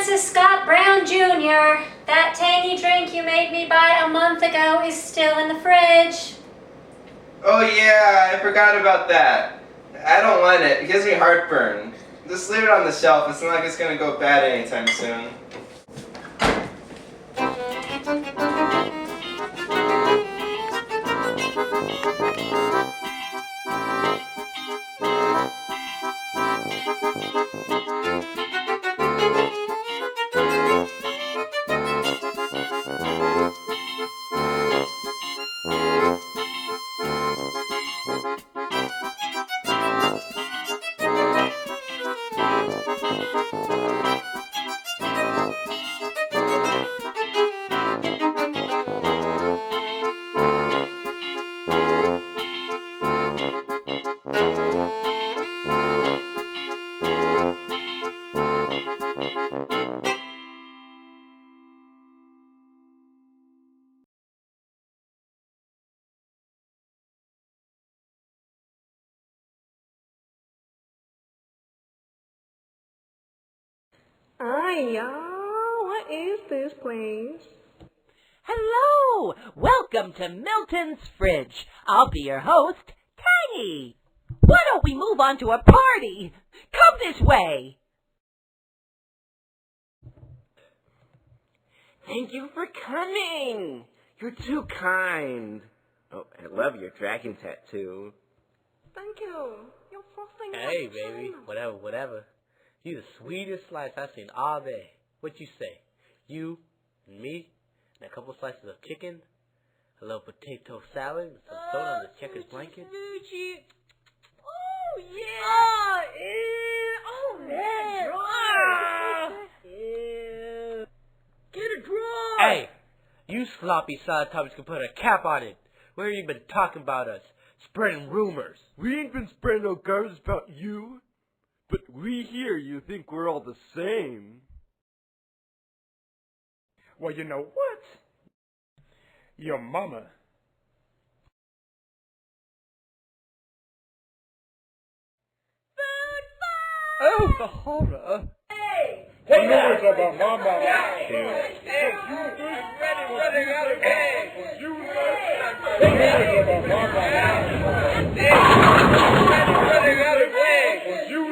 Mrs. Scott Brown Jr., that tangy drink you made me buy a month ago is still in the fridge. Oh yeah, I forgot about that. I don't want it. It gives me heartburn. Just leave it on the shelf. It's not like it's gonna go bad anytime soon. Hi, y'all. What is this place? Hello! Welcome to Milton's Fridge. I'll be your host, Tiny. Why don't we move on to a party? Come this way. Thank you for coming. You're too kind. Oh, I love your dragon tattoo. Thank you. You're frosting. Hey, baby. Whatever. You the sweetest slice I've seen all day. What you say? You and me and a couple slices of chicken, a little potato salad with some soda on the checkers blanket. Smoochie. Oh, yeah. Oh, man. Ew. Get a drawer. Hey, you sloppy Teletubbies can put a cap on it. Where you been talking about us? Spreading rumors. We ain't been spreading no garbage about you. But we hear you think we're all the same. Well, you know what? Your mama. Oh, the horror! Hey! Hey, noise about my mama. Hey, you running out of gas. You noise about my mama. Running out of gas. You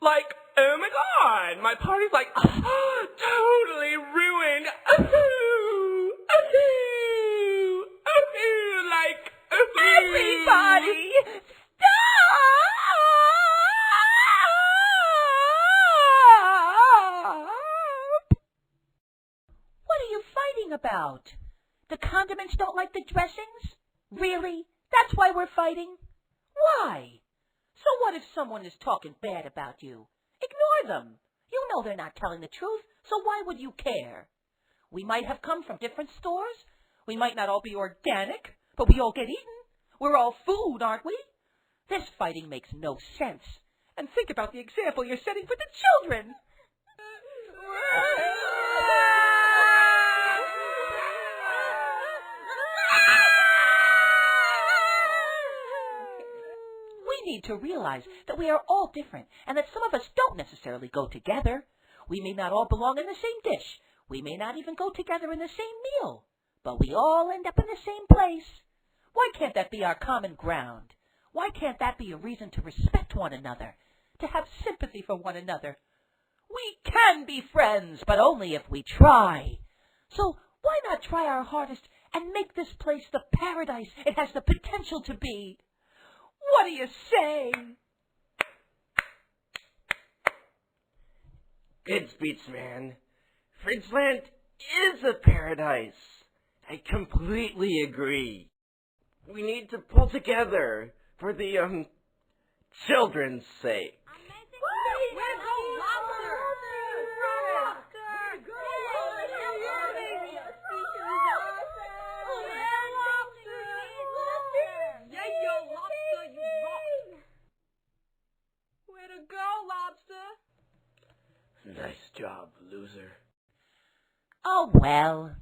Like, oh my god, my party's like totally ruined. Like, Everybody, stop! What are you fighting about? The condiments don't like the dressings? Really? That's why we're fighting? Why? So what if someone is talking bad about you? Ignore them. You know they're not telling the truth, so why would you care? We might have come from different stores. We might not all be organic, but we all get eaten. We're all food, aren't we? This fighting makes no sense. And think about the example you're setting for the children. We need to realize that we are all different and that some of us don't necessarily go together. We may not all belong in the same dish. We may not even go together in the same meal. But we all end up in the same place. Why can't that be our common ground? Why can't that be a reason to respect one another, to have sympathy for one another? We can be friends, but only if we try. So why not try our hardest and make this place the paradise it has the potential to be? What do you say? Good speech, man. FridgeLand is a paradise. I completely agree. We need to pull together for the, children's sake. Nice job, loser. Oh, well.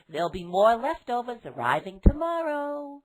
There'll be more leftovers arriving tomorrow.